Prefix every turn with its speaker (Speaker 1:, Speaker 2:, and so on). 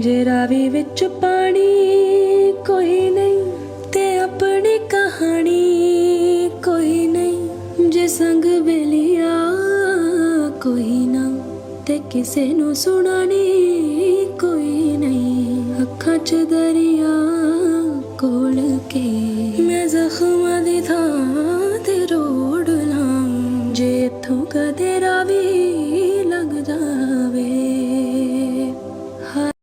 Speaker 1: जे रावी विच पानी कोई नहीं ते अपनी कहानी कोई नहीं, जे संग बेलिया कोई ना ते किसे नू सुनानी कोई नहीं। अखां च दरिया कोल के मैं जख्मां दी थां ते रोड़ लां, जे इत्थों कदे